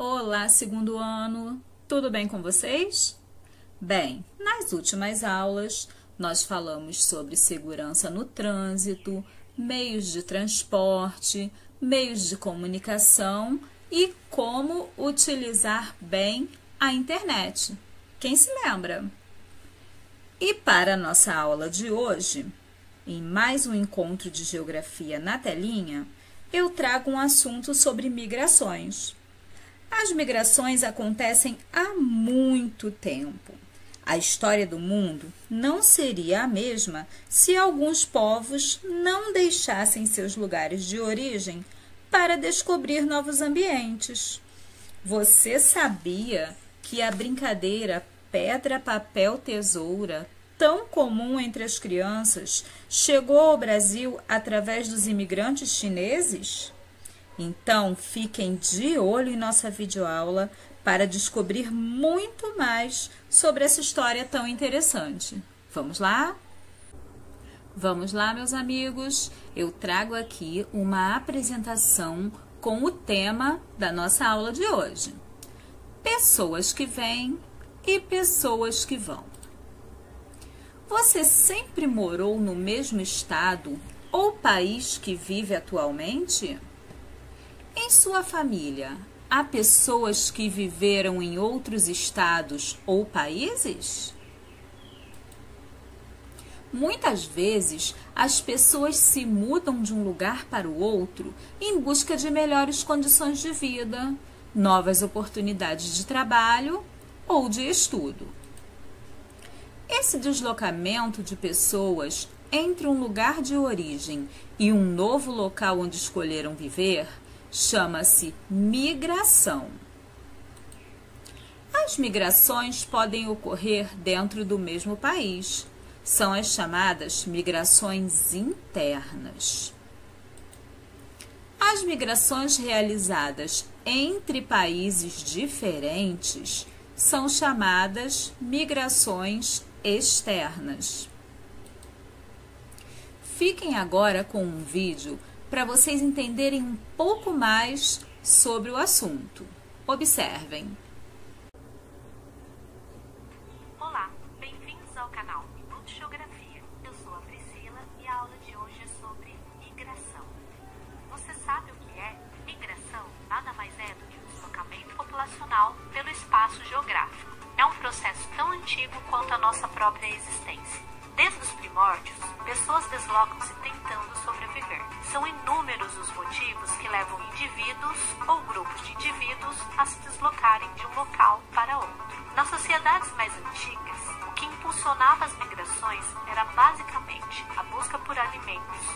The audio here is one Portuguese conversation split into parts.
Olá, segundo ano! Tudo bem com vocês? Bem, nas últimas aulas, nós falamos sobre segurança no trânsito, meios de transporte, meios de comunicação e como utilizar bem a internet. Quem se lembra? E para a nossa aula de hoje, em mais um encontro de geografia na telinha, eu trago um assunto sobre migrações. As migrações acontecem há muito tempo. A história do mundo não seria a mesma se alguns povos não deixassem seus lugares de origem para descobrir novos ambientes. Você sabia que a brincadeira pedra, papel, tesoura, tão comum entre as crianças, chegou ao Brasil através dos imigrantes chineses? Então, fiquem de olho em nossa videoaula para descobrir muito mais sobre essa história tão interessante. Vamos lá? Vamos lá, meus amigos. Eu trago aqui uma apresentação com o tema da nossa aula de hoje. Pessoas que vêm e pessoas que vão. Você sempre morou no mesmo estado ou país que vive atualmente? Em sua família, há pessoas que viveram em outros estados ou países? Muitas vezes, as pessoas se mudam de um lugar para o outro em busca de melhores condições de vida, novas oportunidades de trabalho ou de estudo. Esse deslocamento de pessoas entre um lugar de origem e um novo local onde escolheram viver chama-se migração. As migrações podem ocorrer dentro do mesmo país. São as chamadas migrações internas. As migrações realizadas entre países diferentes são chamadas migrações externas. Fiquem agora com um vídeo para vocês entenderem um pouco mais sobre o assunto. Observem. Olá, bem-vindos ao canal Minuto Geografia. Eu sou a Priscila e a aula de hoje é sobre migração. Você sabe o que é? Migração nada mais é do que o deslocamento populacional pelo espaço geográfico. É um processo tão antigo quanto a nossa própria existência. Desde os primórdios, pessoas deslocam-se tentando sobreviver. São inúmeros os motivos que levam indivíduos ou grupos de indivíduos a se deslocarem de um local para outro. Nas sociedades mais antigas, o que impulsionava as migrações era basicamente a busca por alimentos,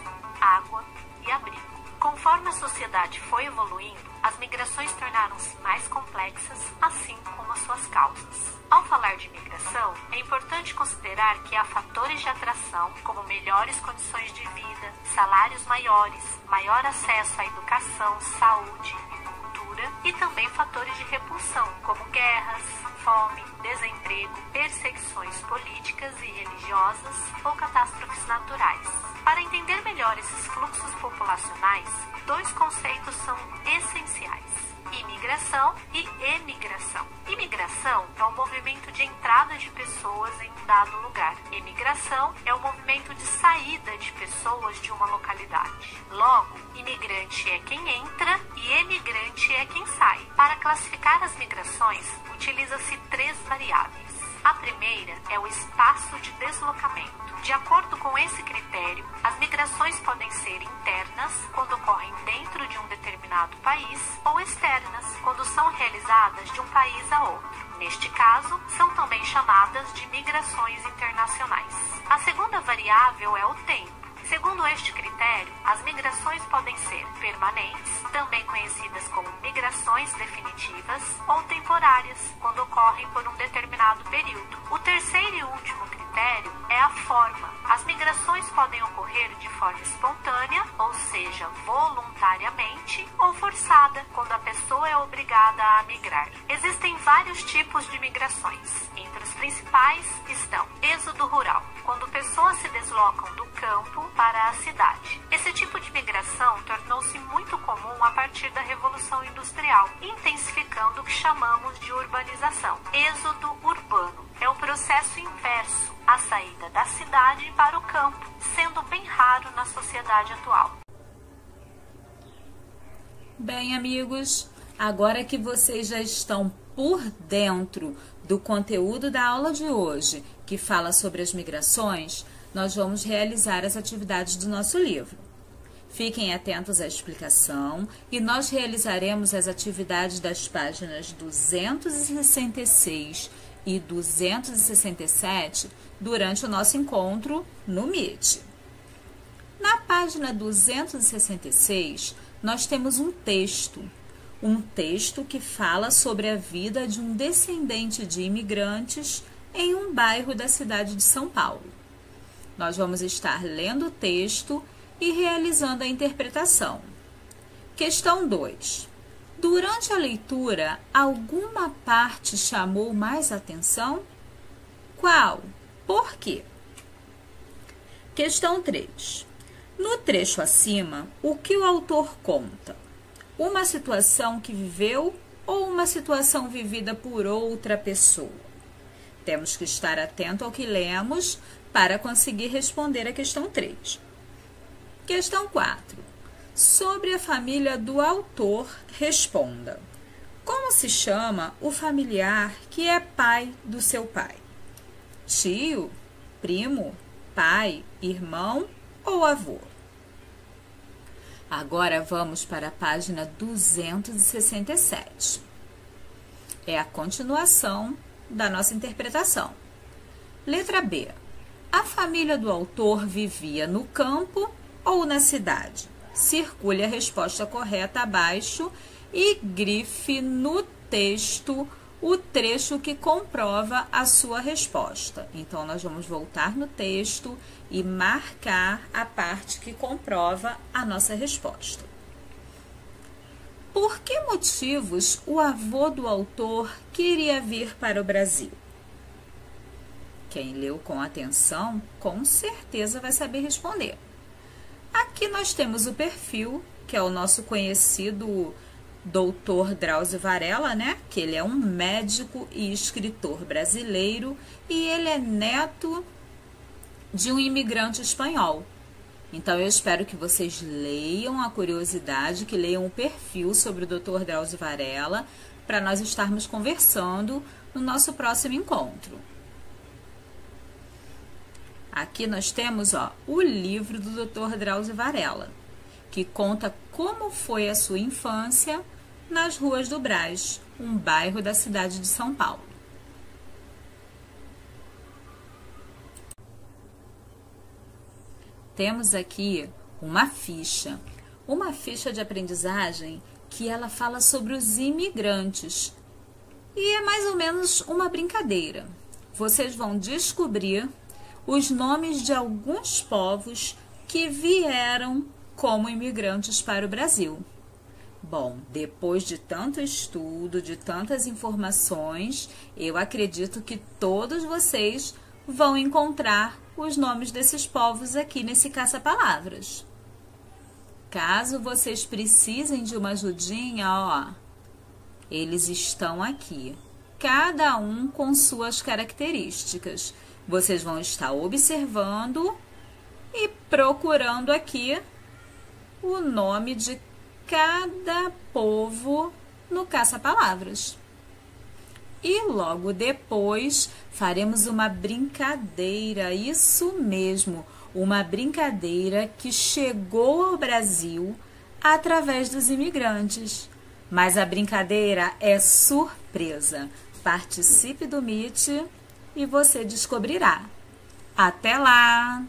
água e abrigo. Conforme a sociedade foi evoluindo, as migrações tornaram-se mais complexas, assim como as suas causas. Ao falar de migração, é importante considerar que há fatores de atração, como melhores condições de vida, salários maiores, maior acesso à educação, saúde e cultura, e também fatores de repulsão, como guerras, fome, desemprego, perseguições políticas e religiosas ou catástrofes naturais. Para entender melhor esses fluxos populacionais, dois conceitos são essenciais: imigração e emigração. Imigração é o movimento de entrada de pessoas em um dado lugar. Emigração é o movimento de saída de pessoas de uma localidade. Logo, imigrante é quem entra e emigrante é quem sai. Para classificar as migrações, utiliza-se três variáveis. A primeira é o espaço de deslocamento. De acordo com esse critério, as migrações podem ser internas, quando ocorrem dentro de um determinado país, ou externas, quando são realizadas de um país a outro. Neste caso, são também chamadas de migrações internacionais. A segunda variável é o tempo. Segundo este critério, as migrações podem ser permanentes, também conhecidas como migrações definitivas, ou temporárias, quando ocorrem por um determinado período. O terceiro e último critério é a forma. As migrações podem ocorrer de forma espontânea, ou seja, voluntariamente, ou forçada, quando a pessoa é obrigada a migrar. Existem vários tipos de migrações. Entre os principais estão êxodo rural, quando pessoas se deslocam do campo para a cidade. Esse tipo de migração tornou-se muito comum a partir da Revolução Revolução Industrial, intensificando o que chamamos de urbanização. Êxodo urbano é o processo inverso, a saída da cidade para o campo, sendo bem raro na sociedade atual. Bem, amigos, agora que vocês já estão por dentro do conteúdo da aula de hoje, que fala sobre as migrações, nós vamos realizar as atividades do nosso livro. Fiquem atentos à explicação e nós realizaremos as atividades das páginas 266 e 267 durante o nosso encontro no Meet. Na página 266, nós temos um texto que fala sobre a vida de um descendente de imigrantes em um bairro da cidade de São Paulo. Nós vamos estar lendo o texto e realizando a interpretação. Questão 2. Durante a leitura, alguma parte chamou mais atenção? Qual? Por quê? Questão 3. No trecho acima, o que o autor conta? Uma situação que viveu ou uma situação vivida por outra pessoa? Temos que estar atento ao que lemos para conseguir responder a questão 3. Questão 4. Sobre a família do autor, responda. Como se chama o familiar que é pai do seu pai? Tio, primo, pai, irmão ou avô? Agora vamos para a página 267. É a continuação da nossa interpretação. Letra B. A família do autor vivia no campo ou na cidade? Circule a resposta correta abaixo e grife no texto o trecho que comprova a sua resposta. Então, nós vamos voltar no texto e marcar a parte que comprova a nossa resposta. Por que motivos o avô do autor queria vir para o Brasil? Quem leu com atenção, com certeza vai saber responder. Aqui nós temos o perfil, que é o nosso conhecido Dr. Drauzio Varela, né? Que ele é um médico e escritor brasileiro e ele é neto de um imigrante espanhol. Então, eu espero que vocês leiam a curiosidade, que leiam o perfil sobre o Dr. Drauzio Varela, para nós estarmos conversando no nosso próximo encontro. Aqui nós temos o livro do Dr. Drauzio Varela, que conta como foi a sua infância nas ruas do Brás, um bairro da cidade de São Paulo. Temos aqui uma ficha de aprendizagem que ela fala sobre os imigrantes. E é mais ou menos uma brincadeira. Vocês vão descobrir os nomes de alguns povos que vieram como imigrantes para o Brasil. Bom, depois de tanto estudo, de tantas informações, eu acredito que todos vocês vão encontrar os nomes desses povos aqui nesse caça-palavras. Caso vocês precisem de uma ajudinha, eles estão aqui, cada um com suas características. Vocês vão estar observando e procurando aqui o nome de cada povo no caça-palavras. E logo depois faremos uma brincadeira, isso mesmo, uma brincadeira que chegou ao Brasil através dos imigrantes. Mas a brincadeira é surpresa. Participe do Meet e você descobrirá. Até lá!